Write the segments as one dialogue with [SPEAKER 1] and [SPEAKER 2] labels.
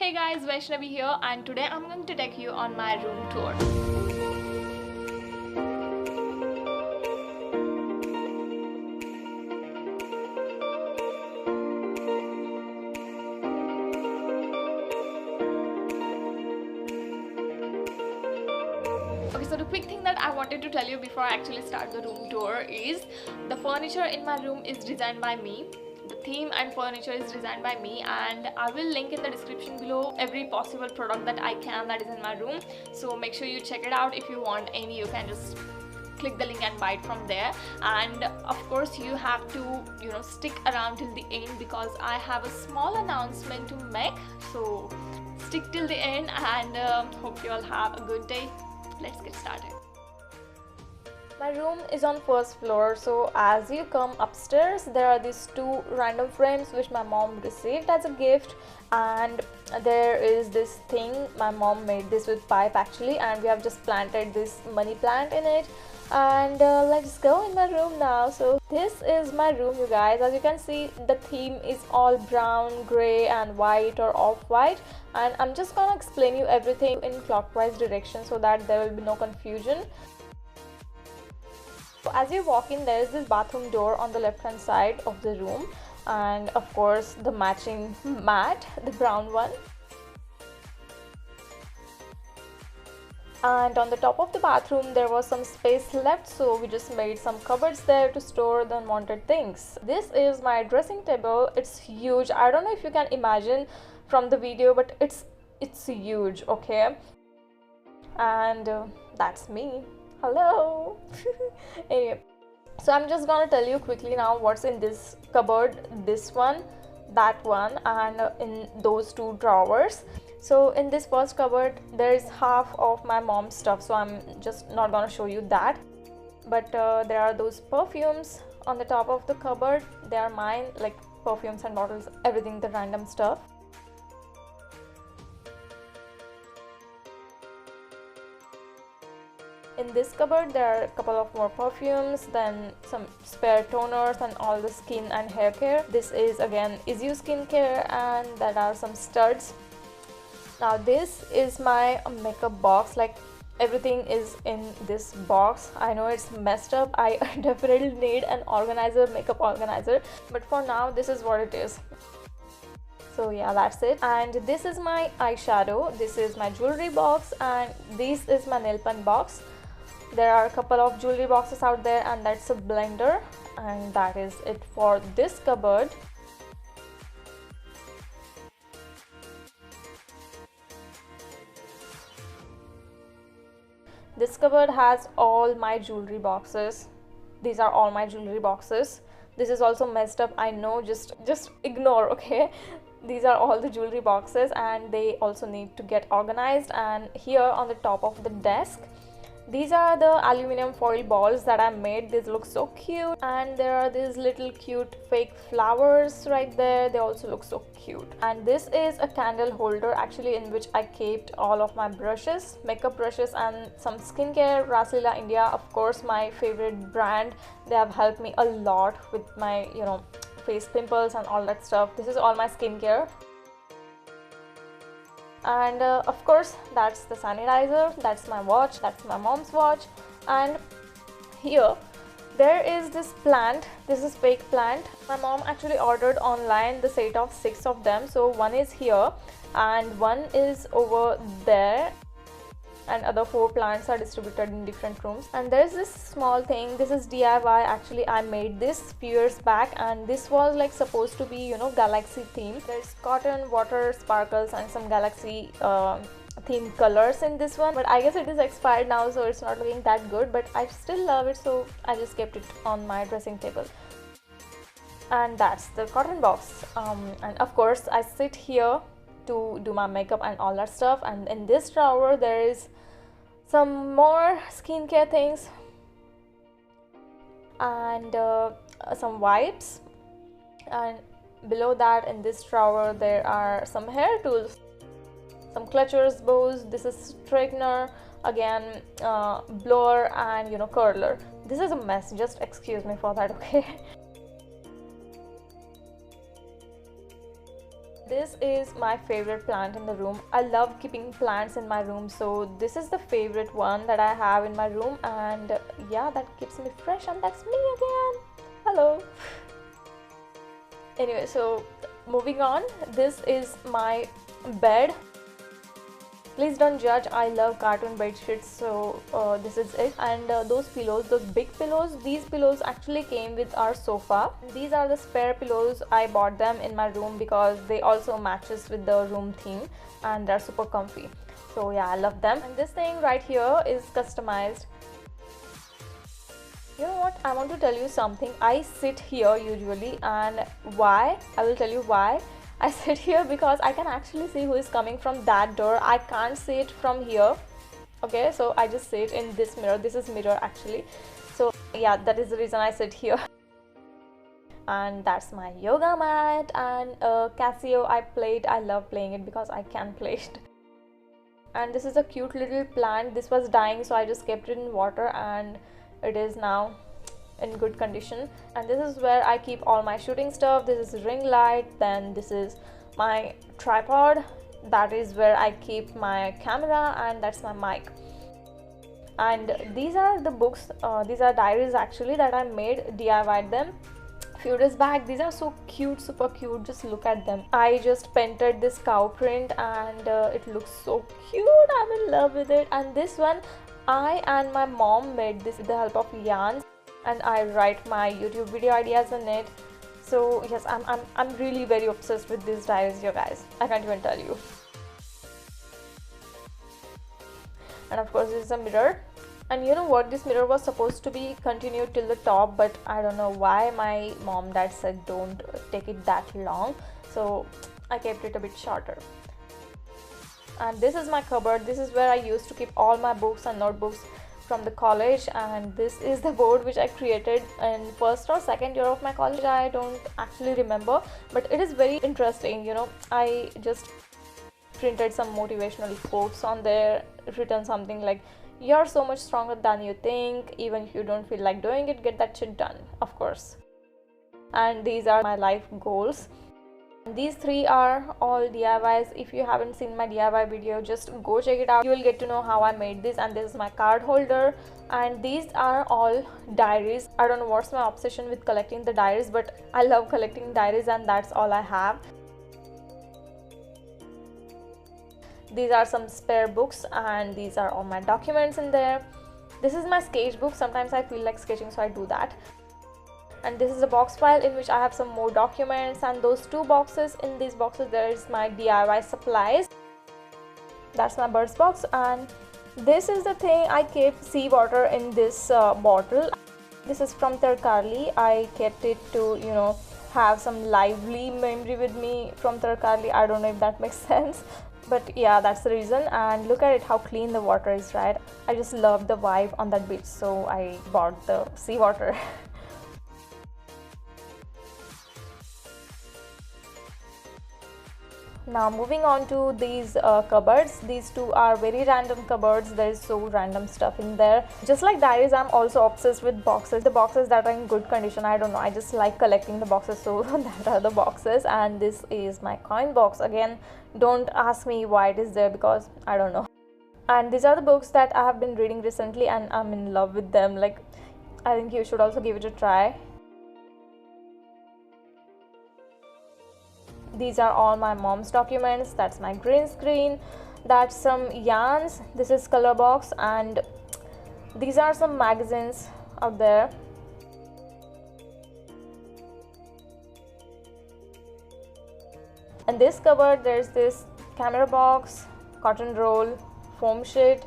[SPEAKER 1] Hey guys, Vaishnavi here, and today I'm going to take you on my room tour. Okay, so the quick thing that I wanted to tell you before I actually start the room tour is the furniture in my room is designed by me. The theme and furniture is designed by me, and I will link in the description below every possible product that I can that is in my room. So make sure you check it out. If you want any, you can just click the link and buy it from there. And of course you have to stick around till the end because I have a small announcement to make. So stick till the end, and hope you all have a good day. Let's get started. My room is on first floor, so as you come upstairs there are these two random frames which my mom received as a gift, and there is this thing. My mom made this with pipe actually, and we have just planted this money plant in it. And let's go in my room now. So this is my room, you guys. As you can see, the theme is all brown, gray and white or off-white, and I'm just gonna explain you everything in clockwise direction so that there will be no confusion. So as you walk in, there is this bathroom door on the left hand side of the room, and of course the matching mat, the brown one. And on the top of the bathroom there was some space left, so we just made some cupboards there to store the unwanted things. This is my dressing table. It's huge. I don't know if you can imagine from the video, but it's huge, okay? And that's me. Hello. Anyway, so I'm just gonna tell you quickly now what's in this cupboard, this one, that one, and in those two drawers. So in this first cupboard there is half of my mom's stuff, so I'm just not gonna show you that, but there are those perfumes on the top of the cupboard. They are mine, like perfumes and bottles, everything, the random stuff. In this cupboard there are a couple of more perfumes, then some spare toners and all the skin and hair care. This is again Izu skincare, and there are some studs. Now this is my makeup box, like everything is in this box. I know it's messed up. I definitely need an organizer, makeup organizer, but for now this is what it is. So yeah, that's it. And this is my eyeshadow, this is my jewelry box, and this is my nail pen box. There are a couple of jewelry boxes out there, and that's a blender, and that is it for this cupboard. This cupboard has all my jewelry boxes. These are all my jewelry boxes. This is also messed up, I know, just ignore, okay? These are all the jewelry boxes, and they also need to get organized. And here on the top of the desk, these are the aluminum foil balls that I made. These look so cute, and there are these little cute fake flowers right there. They also look so cute. And this is a candle holder actually, in which I kept all of my brushes, makeup brushes, and some skincare. Raslila India, of course, my favorite brand. They have helped me a lot with my face pimples and all that stuff. This is all my skincare. And of course that's the sanitizer, that's my watch, that's my mom's watch. And here there is this plant. This is fake plant. My mom actually ordered online the set of 6 of them, so one is here and one is over there, and other 4 plants are distributed in different rooms. And there's this small thing. This is DIY. Actually I made this few years back, and this was like supposed to be galaxy themed. There's cotton, water, sparkles, and some galaxy themed colors in this one, but I guess it is expired now, so it's not looking that good, but I still love it, so I just kept it on my dressing table. And that's the cotton box. And of course I sit here to do my makeup and all that stuff. And in this drawer there is some more skincare things, and some wipes. And below that, in this drawer, there are some hair tools, some clutchers, bows. This is straightener, again blower, and curler. This is a mess, just excuse me for that, okay? this is my favorite plant in the room. I love keeping plants in my room, so this is the favorite one that I have in my room, and yeah, that keeps me fresh, and that's me again. Hello. Anyway, so moving on, this is my bed. Please don't judge, I love cartoon bed sheets, so this is it. And those pillows, those big pillows, these pillows actually came with our sofa. These are the spare pillows. I bought them in my room because they also matches with the room theme and they're super comfy. So yeah, I love them. And this thing right here is customized. You know what, I want to tell you something. I sit here usually, and why? I will tell you why. I sit here because I can actually see who is coming from that door. I can't see it from here. Okay, so I just sit in this mirror. This is mirror actually. So yeah, that is the reason I sit here. And that's my yoga mat, and Casio I love playing it because I can play it. And this is a cute little plant. This was dying, so I just kept it in water, and it is now in good condition. And this is where I keep all my shooting stuff. This is ring light, then this is my tripod, that is where I keep my camera, and that's my mic. And these are the books, these are diaries actually that I made, DIY'd them few days back. These are so cute, super cute, just look at them. I just painted this cow print, and it looks so cute. I'm in love with it. And this one, I and my mom made this with the help of yarns, and I write my YouTube video ideas in it. So yes, I'm really very obsessed with these diaries, you guys. I can't even tell you. And of course, this is a mirror. And you know what, this mirror was supposed to be continued till the top, but I don't know why my mom dad said don't take it that long, so I kept it a bit shorter. And this is my cupboard. This is where I used to keep all my books and notebooks from the college. And this is the board which I created in first or second year of my college. I don't actually remember, but it is very interesting. You know, I just printed some motivational quotes on there, written something like, "You're so much stronger than you think. Even if you don't feel like doing it, get that shit done," of course. And these are my life goals. These three are all DIYs. If you haven't seen my DIY video, just go check it out. You will get to know how I made this. And this is my card holder, and these are all diaries. I don't know what's my obsession with collecting the diaries, but I love collecting diaries, and that's all I have. These are some spare books, and these are all my documents in there. This is my sketchbook. Sometimes I feel like sketching, so I do that. And this is a box file in which I have some more documents, and those two boxes, in these boxes there is my DIY supplies. That's my birds box. And this is the thing, I kept seawater in this bottle. This is from Tarkali. I kept it to, you know, have some lively memory with me from Tarkali. I don't know if that makes sense, but yeah, that's the reason. And look at it, how clean the water is, right? I just love the vibe on that beach, so I bought the seawater. Now moving on to these cupboards. These two are very random cupboards. There is so random stuff in there. Just like diaries, I'm also obsessed with boxes. The boxes that are in good condition, I don't know, I just like collecting the boxes, so that are the boxes. And this is my coin box. Again, don't ask me why it is there, because I don't know. And these are the books that I have been reading recently, and I'm in love with them. Like, I think you should also give it a try. These are all my mom's documents. That's my green screen. That's some yarns. This is color box, and these are some magazines out there. In this cupboard there's this camera box, cotton roll, foam sheet,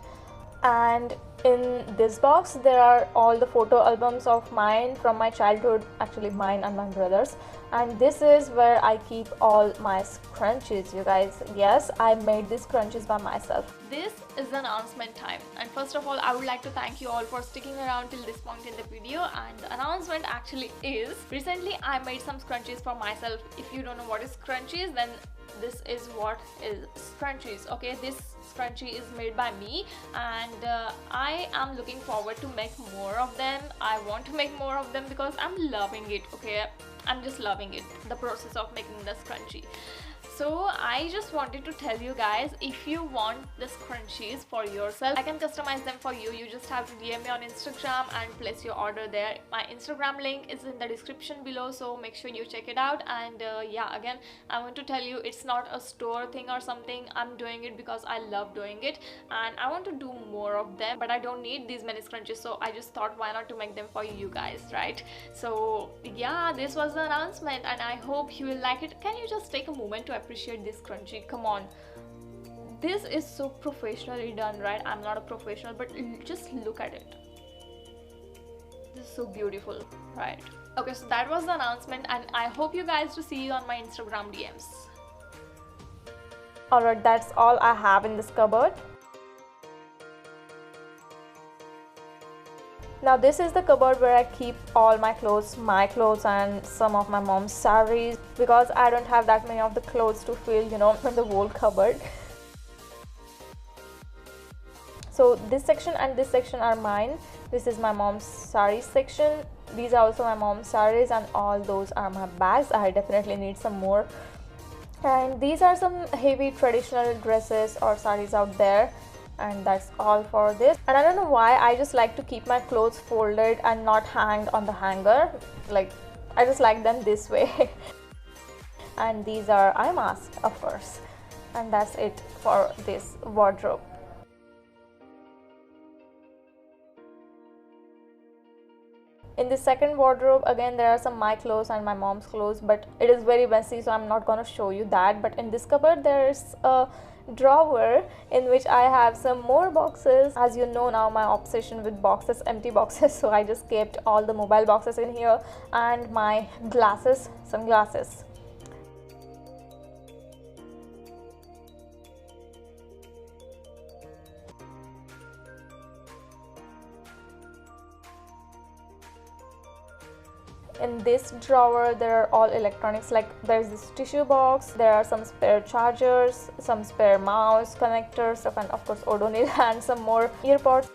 [SPEAKER 1] and in this box there are all the photo albums of mine from my childhood, actually mine and my brother's. And this is where I keep all my scrunchies, you guys. Yes, I made these scrunchies by myself. This is the announcement time, and first of all I would like to thank you all for sticking around till this point in the video. And the announcement actually is, recently I made some scrunchies for myself. If you don't know what is scrunchies, then this is what is scrunchies. Okay, this scrunchie is made by me, and I am looking forward to make more of them. I want to make more of them because I'm loving it. Okay, I'm just loving it, the process of making the scrunchie. So I just wanted to tell you guys, if you want the scrunchies for yourself, I can customize them for you. You just have to DM me on Instagram and place your order there. My Instagram link is in the description below, so make sure you check it out. And yeah, again, I want to tell you, it's not a store thing or something. I'm doing it because I love doing it and I want to do more of them, but I don't need these many scrunchies, so I just thought, why not to make them for you guys, right? So yeah, this was the announcement and I hope you will like it. Can you just take a moment to appreciate this scrunchie? Come on, this is so professionally done, right? I'm not a professional, but just look at it. This is so beautiful, right? Okay, so that was the announcement and I hope you guys to see you on my Instagram DMs.
[SPEAKER 2] Alright, that's all I have in this cupboard. Now this is the cupboard where I keep all my clothes and some of my mom's sarees, because I don't have that many of the clothes to fill, you know, from the whole cupboard. So this section and this section are mine. This is my mom's sarees section. These are also my mom's sarees, and all those are my bags. I definitely need some more. And these are some heavy traditional dresses or sarees out there. And that's all for this. And I don't know why, I just like to keep my clothes folded and not hanged on the hanger. Like, I just like them this way. And these are eye masks, of course. And that's it for this wardrobe. In the second wardrobe, again, there are some my clothes and my mom's clothes, but it is very messy, so I'm not gonna show you that. But in this cupboard, there's a drawer in which I have some more boxes. As you know now, my obsession with boxes, empty boxes, so I just kept all the mobile boxes in here, and my glasses, sunglasses. In this drawer, there are all electronics, like there's this tissue box, there are some spare chargers, some spare mouse connectors, and of course Odonil, and some more earpods.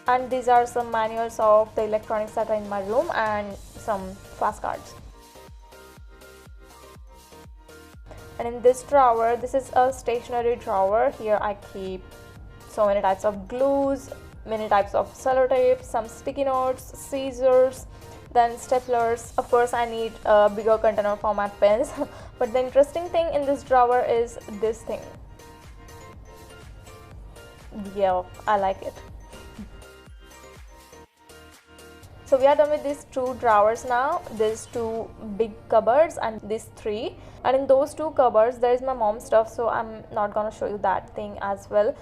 [SPEAKER 2] And these are some manuals of the electronics that are in my room, and some flashcards. And in this drawer, this is a stationery drawer. Here I keep so many types of glues, many types of sellotape, some sticky notes, scissors, then staplers. Of course, I need a bigger container for my pens. But the interesting thing in this drawer is this thing. Yeah, I like it. So we are done with these two drawers now. There's two big cupboards and these three. And in those two cupboards, there is my mom's stuff, so I'm not gonna show you that thing as well.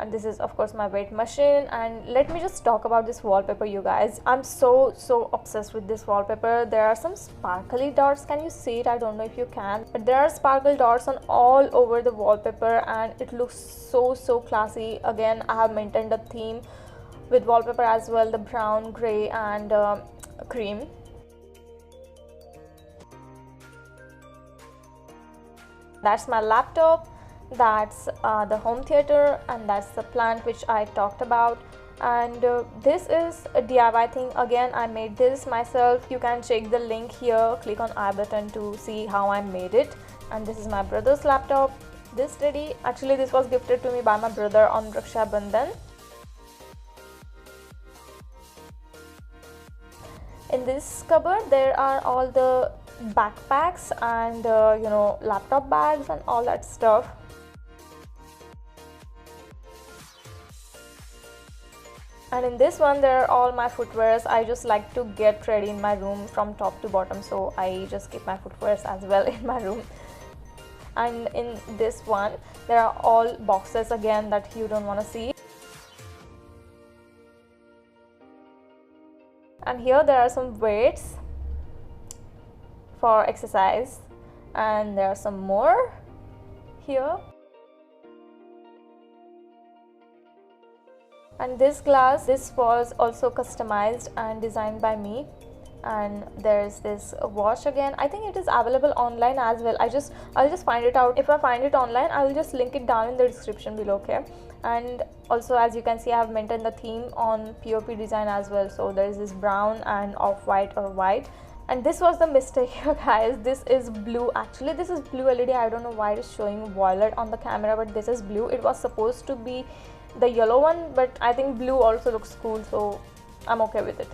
[SPEAKER 2] And this is of course my weight machine. And let me just talk about this wallpaper, you guys. I'm so obsessed with this wallpaper. There are some sparkly dots. Can you see it? I don't know if you can, but there are sparkle dots on all over the wallpaper, and it looks so classy. Again, I have maintained a theme with wallpaper as well, the brown, gray, and cream. That's my laptop, that's the home theater, and that's the plant which I talked about. And this is a DIY thing. Again, I made this myself. You can check the link here, click on I button to see how I made it. And this is my brother's laptop. This teddy, actually this was gifted to me by my brother on Raksha Bandhan. In this cupboard, there are all the backpacks and you know, laptop bags and all that stuff. And in this one, there are all my footwears. I just like to get ready in my room from top to bottom, so I just keep my footwears as well in my room. And in this one, there are all boxes again that you don't want to see. And here there are some weights for exercise, and there are some more here. And this glass, this was also customized and designed by me. And there's this watch again. I think it is available online as well. I'll just find it out. If I find it online, I will just link it down in the description below, okay? And also, as you can see, I have maintained the theme on POP design as well. So there is this brown and off-white or white, And this was the mistake here, guys. This is blue. Actually, this is blue LED. I don't know why it is showing violet on the camera, but this is blue. It was supposed to be the yellow one, but I think blue also looks cool, so I'm okay with it.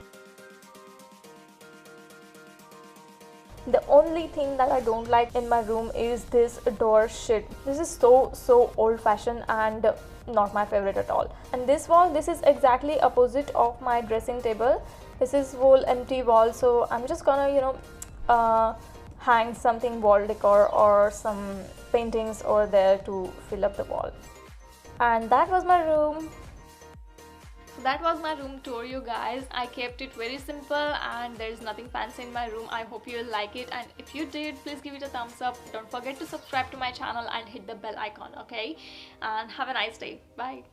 [SPEAKER 2] The only thing that I don't like in my room is this door shit. This is so old fashioned and not my favorite at all. And this wall, this is exactly opposite of my dressing table. This is whole empty wall, so I'm just gonna, you know, hang something wall decor or some paintings over there to fill up the wall. And that was my room.
[SPEAKER 1] So that was my room tour, you guys. I kept it very simple and there's nothing fancy in my room. I hope you will like it, and if you did, please give it a thumbs up. Don't forget to subscribe to my channel and hit the bell icon, okay? And have a nice day. Bye.